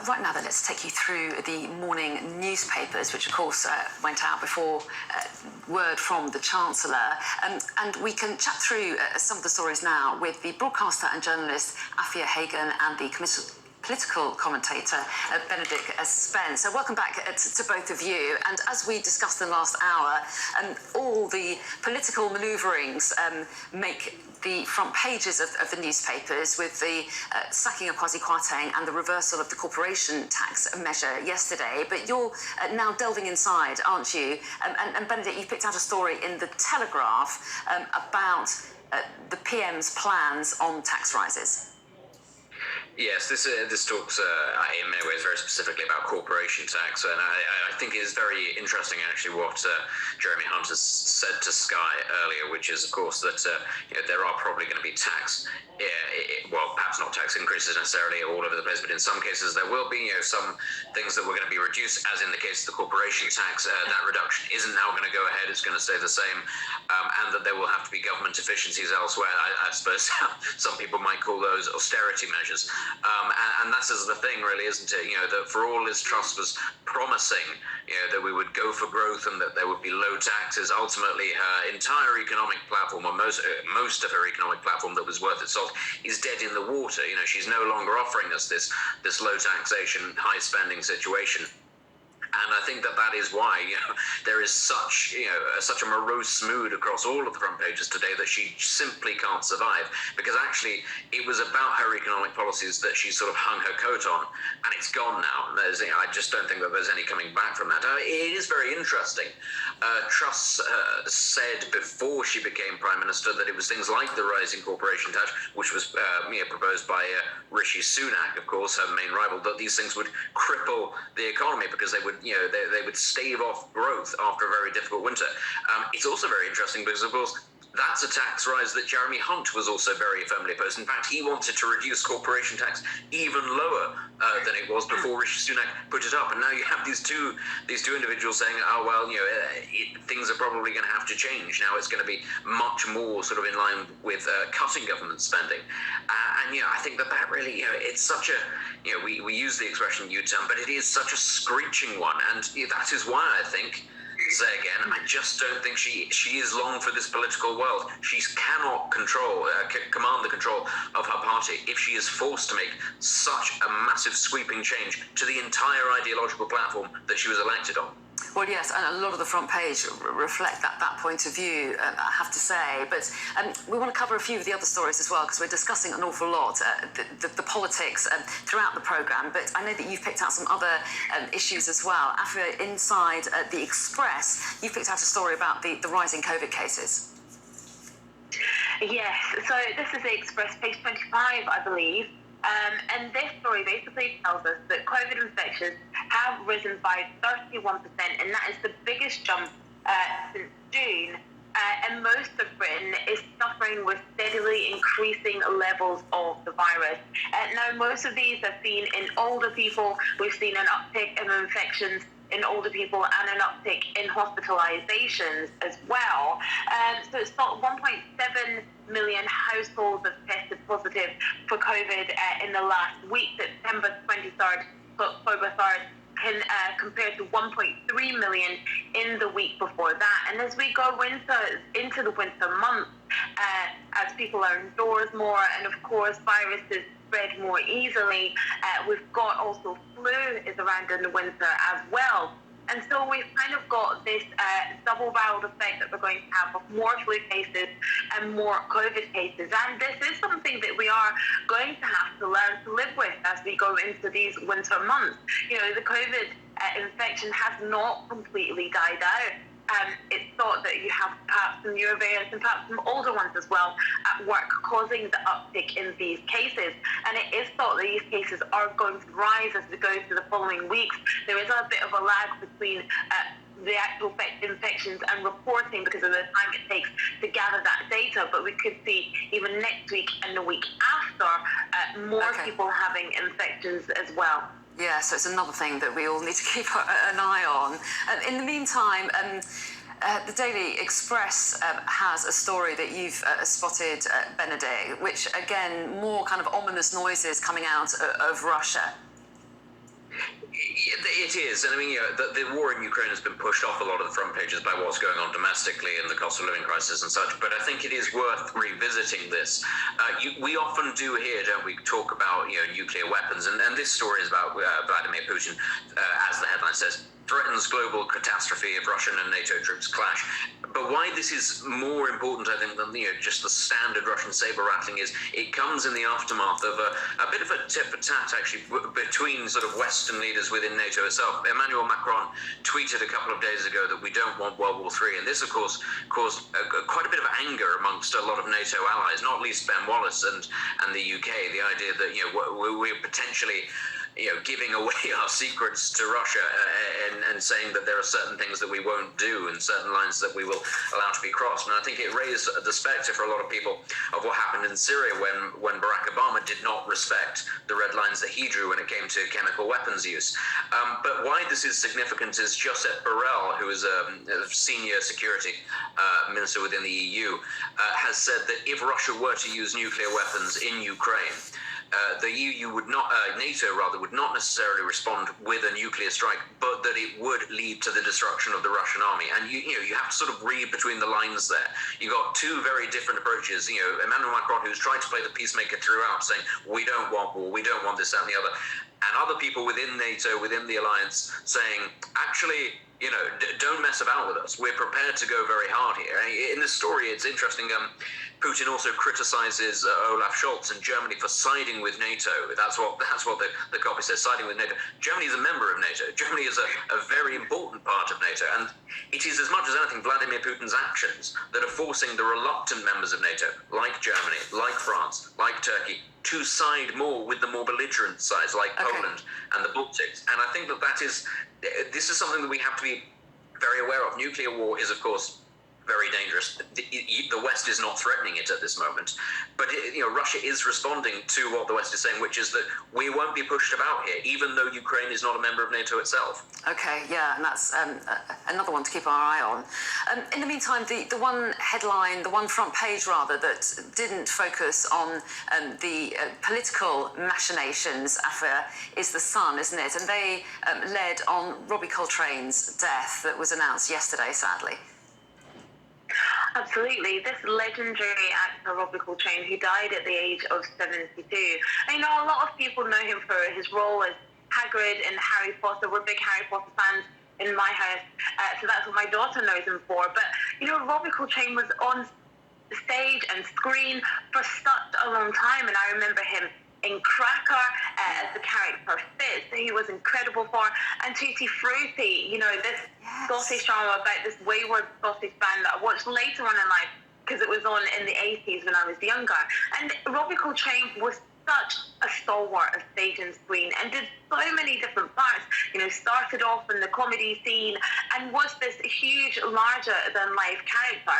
Right now, then, let's take you through the morning newspapers, which, of course, went out before word from the Chancellor. And we can chat through some of the stories now with the broadcaster and journalist Afia Hagan and the political commentator Benedict Spence. So welcome back to both of you. And as we discussed in the last hour, all the political manoeuvrings make the front pages of the newspapers, with the sacking of Kwasi Kwarteng and the reversal of the corporation tax measure yesterday. But you're now delving inside, aren't you? And Benedict, you picked out a story in the Telegraph about the PM's plans on tax rises. Yes, this talks in many ways very specifically about corporation tax, and I think it is very interesting actually what Jeremy Hunt has said to Sky earlier, which is of course that there are probably going to be tax, well, perhaps not tax increases necessarily all over the place, but in some cases there will be some things that were going to be reduced, as in the case of the corporation tax. That reduction isn't now going to go ahead; it's going to stay the same, and that there will have to be government efficiencies elsewhere. I suppose some people might call those austerity measures. And that is the thing, really, isn't it? That for all Liz Truss was promising, that we would go for growth and that there would be low taxes. Ultimately, her entire economic platform, or most of her economic platform that was worth its salt, is dead in the water. She's no longer offering us this low taxation, high spending situation. And I think that is why there is such a morose mood across all of the front pages today, that she simply can't survive, because actually it was about her economic policies that she sort of hung her coat on, and it's gone now. I just don't think that there's any coming back from that. It is very interesting. Truss said before she became Prime Minister that it was things like the rising corporation tax, which was proposed by Rishi Sunak, of course, her main rival, that these things would cripple the economy because they would they would stave off growth after a very difficult winter. It's also very interesting because, of course, that's a tax rise that Jeremy Hunt was also very firmly opposed. In fact, he wanted to reduce corporation tax even lower than it was before Rishi Sunak put it up. And now you have these two individuals saying, oh, well, things are probably going to have to change. Now it's going to be much more sort of in line with cutting government spending. And I think that really, it's such a, we use the expression U-turn, but it is such a screeching one. And that is why I think, say again, I just don't think she is long for this political world. She cannot command the control of her party if she is forced to make such a massive sweeping change to the entire ideological platform that she was elected on. Well, yes, and a lot of the front page reflect that point of view, I have to say. But we want to cover a few of the other stories as well, because we're discussing an awful lot, the politics throughout the programme. But I know that you've picked out some other issues as well. Afia, inside the Express, you've picked out a story about the rising COVID cases. Yes, so this is the Express, page 25, I believe. And this story basically tells us that COVID infections have risen by 31%, and that is the biggest jump since June. And most of Britain is suffering with steadily increasing levels of the virus. Now, most of these are seen in older people. We've seen an uptick in infections in older people and an uptick in hospitalizations as well. So it's got 1.7 million households have tested positive for COVID in the last week, September 23rd to October 3rd, compared to 1.3 million in the week before that. And as we go into the winter months, as people are indoors more, and of course viruses spread more easily, we've got also flu is around in the winter as well. And so we've kind of got this double-barreled effect that we're going to have of more flu cases and more COVID cases. And this is something that we are going to have to learn to live with as we go into these winter months. The COVID infection has not completely died out. It's thought that you have perhaps some newer variants and perhaps some older ones as well at work causing the uptick in these cases. And it is thought that these cases are going to rise as we go through the following weeks. There is a bit of a lag between the actual infections and reporting because of the time it takes to gather that data. But we could see even next week and the week after more people having infections as well. Yeah, so it's another thing that we all need to keep an eye on. In the meantime, the Daily Express has a story that you've spotted, Benedict, which, again, more kind of ominous noises coming out of Russia. It is, and I mean, the war in Ukraine has been pushed off a lot of the front pages by what's going on domestically and the cost of living crisis and such. But I think it is worth revisiting this. We often do here, don't we, talk about nuclear weapons, and this story is about Vladimir Putin, as the headline says, threatens global catastrophe if Russian and NATO troops clash. But why this is more important, I think, than just the standard Russian saber rattling is it comes in the aftermath of a bit of a tit-for-tat, actually, between sort of Western leaders within NATO itself. Emmanuel Macron tweeted a couple of days ago that we don't want World War III, and this, of course, caused quite a bit of anger amongst a lot of NATO allies, not least Ben Wallace and the UK. The idea that we're potentially giving away our secrets to Russia and saying that there are certain things that we won't do and certain lines that we will allow to be crossed. And I think it raised the spectre for a lot of people of what happened in Syria when Barack Obama did not respect the red lines that he drew when it came to chemical weapons use. But why this is significant is Josep Borrell, who is a senior security minister within the EU, has said that if Russia were to use nuclear weapons in Ukraine, the EU would not, NATO rather, would not necessarily respond with a nuclear strike, but that it would lead to the destruction of the Russian army. And you have to sort of read between the lines there. You got two very different approaches. Emmanuel Macron, who's tried to play the peacemaker throughout, saying we don't want war, we don't want this, that, and the other, and other people within NATO, within the alliance, saying actually, don't mess about with us. We're prepared to go very hard here. In this story, it's interesting. Putin also criticizes Olaf Scholz in Germany for siding with NATO. That's what the copy says, siding with NATO. Germany is a member of NATO. Germany is a very important part of NATO. And it is, as much as anything, Vladimir Putin's actions that are forcing the reluctant members of NATO, like Germany, like France, like Turkey, to side more with the more belligerent sides, like Poland and the Baltics. And I think this is something that we have to be very aware of. Nuclear war is, of course, very dangerous. The West is not threatening it at this moment, but Russia is responding to what the West is saying, which is that we won't be pushed about here, even though Ukraine is not a member of NATO itself. Okay, yeah, and that's another one to keep our eye on. In the meantime, the one headline, the one front page rather, that didn't focus on the political machinations affair is The Sun, isn't it? And they led on Robbie Coltrane's death that was announced yesterday, sadly. Absolutely. This legendary actor, Robbie Coltrane, who died at the age of 72. And, a lot of people know him for his role as Hagrid in Harry Potter. We're big Harry Potter fans in my house, so that's what my daughter knows him for. But, Robbie Coltrane was on stage and screen for such a long time, and I remember him in Cracker as the character Fitz, he was incredible for, and Tutti Frutti, this Scottish drama about this wayward Scottish band that I watched later on in life because it was on in the 80s when I was younger. And Robbie Coltrane was such a stalwart of stage and screen and did so many different parts. Started off in the comedy scene and was this huge, larger-than-life character.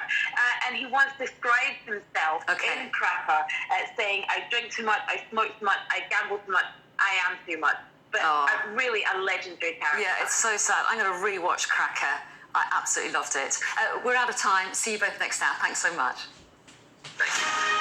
And he once described himself in Cracker saying, I drink too much, I smoke too much, I gamble too much, I am too much. But really a legendary character. Yeah, it's so sad. I'm going to rewatch Cracker. I absolutely loved it. We're out of time. See you both next hour. Thanks so much. Thank you.